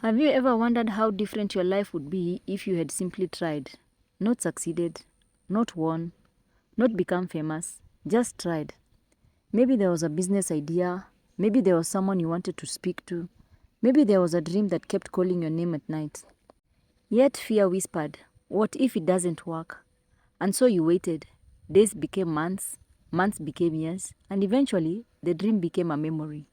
Have you ever wondered how different your life would be if you had simply tried? Not succeeded, not won, not become famous, just tried. Maybe there was a business idea, maybe there was someone you wanted to speak to, maybe there was a dream that kept calling your name at night. Yet fear whispered, what if it doesn't work? And so you waited. Days became months, months became years, and eventually the dream became a memory.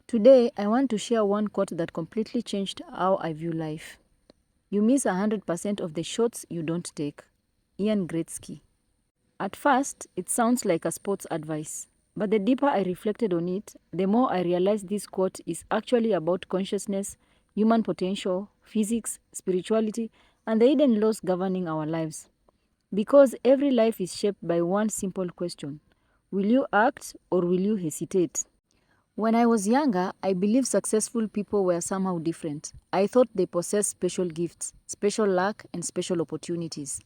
Today, I want to share one quote that completely changed how I view life. You miss 100% of the shots you don't take. Wayne Gretzky. At first, it sounds like a sports advice, but the deeper I reflected on it, the more I realized this quote is actually about consciousness, human potential, physics, spirituality, and the hidden laws governing our lives. Because every life is shaped by one simple question: will you act or will you hesitate? When I was younger, I believed successful people were somehow different. I thought they possessed special gifts, special luck, and special opportunities.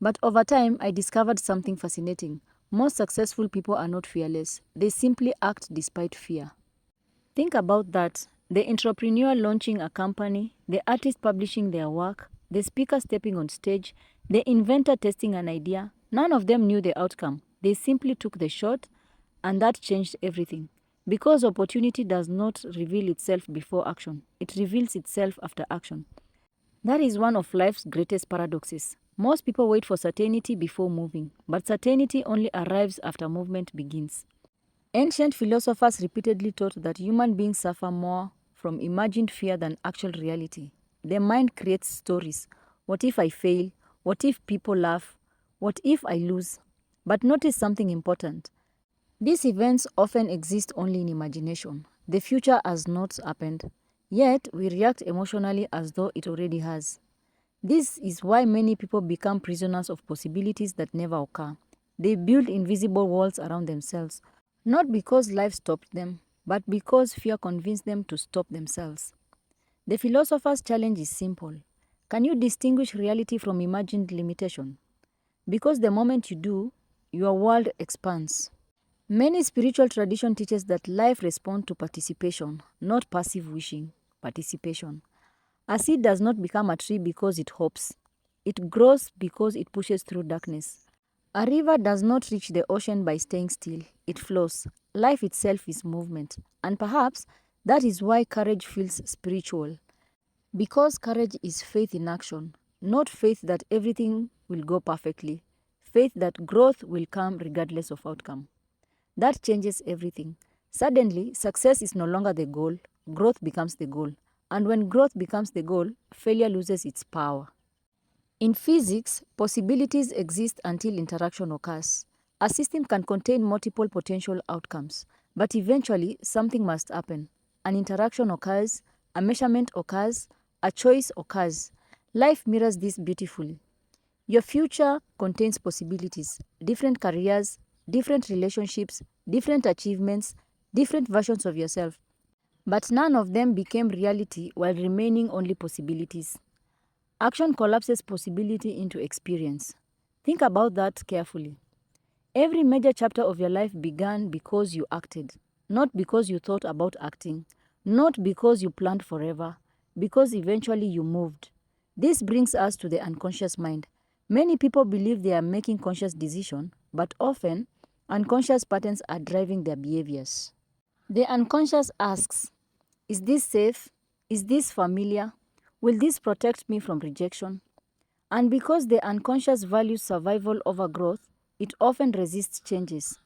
But over time, I discovered something fascinating. Most successful people are not fearless. They simply act despite fear. Think about that. The entrepreneur launching a company, the artist publishing their work, the speaker stepping on stage, the inventor testing an idea. None of them knew the outcome. They simply took the shot, and that changed everything. Because opportunity does not reveal itself before action, it reveals itself after action. That is one of life's greatest paradoxes. Most people wait for certainty before moving, but certainty only arrives after movement begins. Ancient philosophers repeatedly taught that human beings suffer more from imagined fear than actual reality. Their mind creates stories. What if I fail? What if people laugh? What if I lose? But notice something important. These events often exist only in imagination. The future has not happened. Yet, we react emotionally as though it already has. This is why many people become prisoners of possibilities that never occur. They build invisible walls around themselves, not because life stopped them, but because fear convinced them to stop themselves. The philosopher's challenge is simple. Can you distinguish reality from imagined limitation? Because the moment you do, your world expands. Many spiritual tradition teaches that life responds to participation, not passive wishing, participation. A seed does not become a tree because it hopes. It grows because it pushes through darkness. A river does not reach the ocean by staying still. It flows. Life itself is movement. And perhaps that is why courage feels spiritual. Because courage is faith in action, not faith that everything will go perfectly. Faith that growth will come regardless of outcome. That changes everything. Suddenly, success is no longer the goal, growth becomes the goal. And when growth becomes the goal, failure loses its power. In physics, possibilities exist until interaction occurs. A system can contain multiple potential outcomes, but eventually something must happen. An interaction occurs, a measurement occurs, a choice occurs. Life mirrors this beautifully. Your future contains possibilities, different careers, different relationships, different achievements, different versions of yourself. But none of them became reality while remaining only possibilities. Action collapses possibility into experience. Think about that carefully. Every major chapter of your life began because you acted, not because you thought about acting, not because you planned forever, because eventually you moved. This brings us to the unconscious mind. Many people believe they are making conscious decisions, but often unconscious patterns are driving their behaviors. The unconscious asks, is this safe? Is this familiar? Will this protect me from rejection? And because the unconscious values survival over growth, it often resists changes.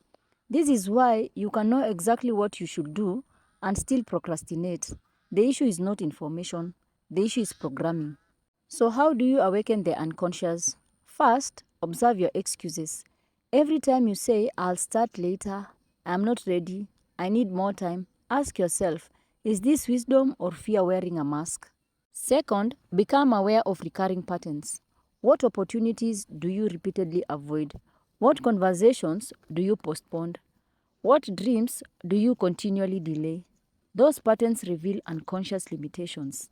This is why you can know exactly what you should do and still procrastinate. The issue is not information, the issue is programming. So how do you awaken the unconscious? First, observe your excuses. Every time you say, I'll start later, I'm not ready, I need more time, ask yourself, is this wisdom or fear wearing a mask? Second, become aware of recurring patterns. What opportunities do you repeatedly avoid? What conversations do you postpone? What dreams do you continually delay? Those patterns reveal unconscious limitations.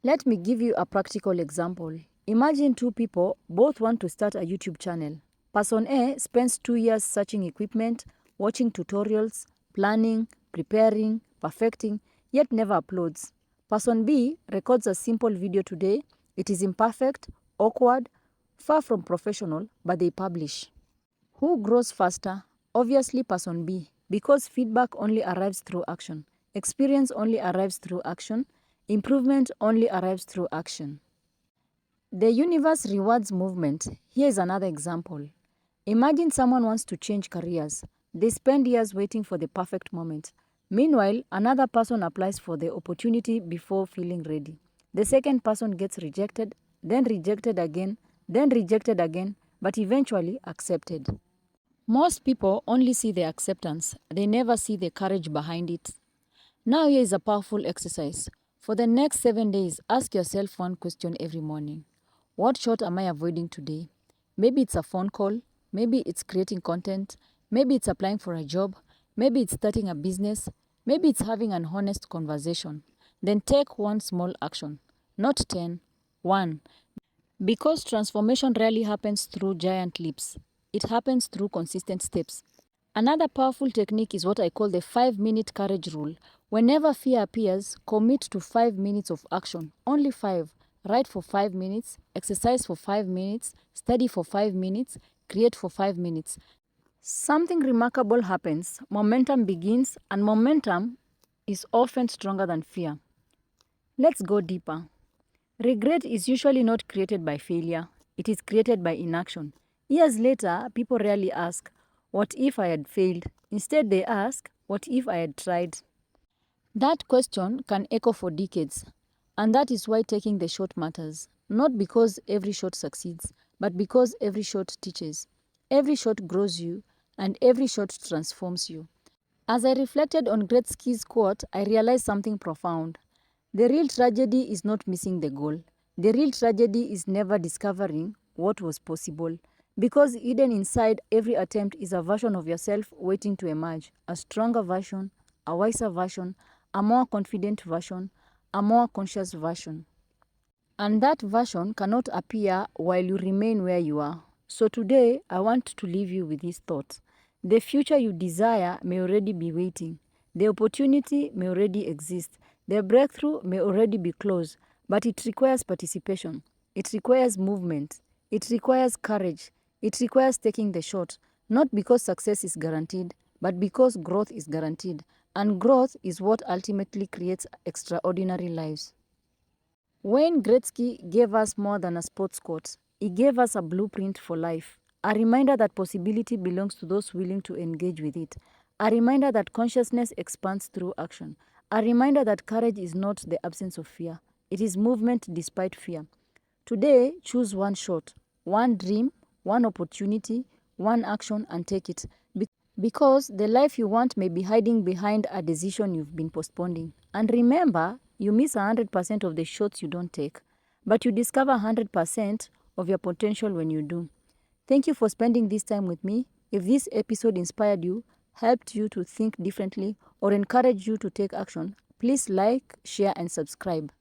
Let me give you a practical example. Imagine two people both want to start a YouTube channel. Person A spends 2 years searching equipment, watching tutorials, planning, preparing, perfecting, yet never uploads. Person B records a simple video today. It is imperfect, awkward, far from professional, but they publish. Who grows faster? Obviously person B, because feedback only arrives through action. Experience only arrives through action. Improvement only arrives through action. The universe rewards movement. Here is another example. Imagine someone wants to change careers. They spend years waiting for the perfect moment. Meanwhile, another person applies for the opportunity before feeling ready. The second person gets rejected, then rejected again, but eventually accepted. Most people only see the acceptance. They never see the courage behind it. Now here is a powerful exercise. For the next 7 days, ask yourself one question every morning. What shot am I avoiding today? Maybe it's a phone call. Maybe it's creating content. Maybe it's applying for a job. Maybe it's starting a business. Maybe it's having an honest conversation. Then take one small action. Not 10, 1. Because transformation rarely happens through giant leaps. It happens through consistent steps. Another powerful technique is what I call the 5-minute courage rule. Whenever fear appears, commit to 5 minutes of action. Only 5. Write for 5 minutes, exercise for 5 minutes, study for 5 minutes, create for 5 minutes. Something remarkable happens. Momentum begins, and momentum is often stronger than fear. Let's go deeper. Regret is usually not created by failure. It is created by inaction. Years later, people rarely ask, what if I had failed? Instead, they ask, what if I had tried? That question can echo for decades. And that is why taking the shot matters. Not because every shot succeeds, but because every shot teaches. Every shot grows you, and every shot transforms you. As I reflected on Gretzky's quote, I realized something profound. The real tragedy is not missing the goal. The real tragedy is never discovering what was possible. Because hidden inside every attempt is a version of yourself waiting to emerge. A stronger version, a wiser version, a more confident version, a more conscious version. And that version cannot appear while you remain where you are. So today, I want to leave you with this thought. The future you desire may already be waiting. The opportunity may already exist. The breakthrough may already be close. But it requires participation. It requires movement. It requires courage. It requires taking the shot. Not because success is guaranteed, but because growth is guaranteed. And growth is what ultimately creates extraordinary lives. Wayne Gretzky gave us more than a sports quote. He gave us a blueprint for life. A reminder that possibility belongs to those willing to engage with it. A reminder that consciousness expands through action. A reminder that courage is not the absence of fear. It is movement despite fear. Today, choose one shot, one dream, one opportunity, one action, and take it. Because the life you want may be hiding behind a decision you've been postponing. And remember, you miss 100% of the shots you don't take, but you discover 100% of your potential when you do. Thank you for spending this time with me. If this episode inspired you, helped you to think differently, or encouraged you to take action, please like, share, and subscribe.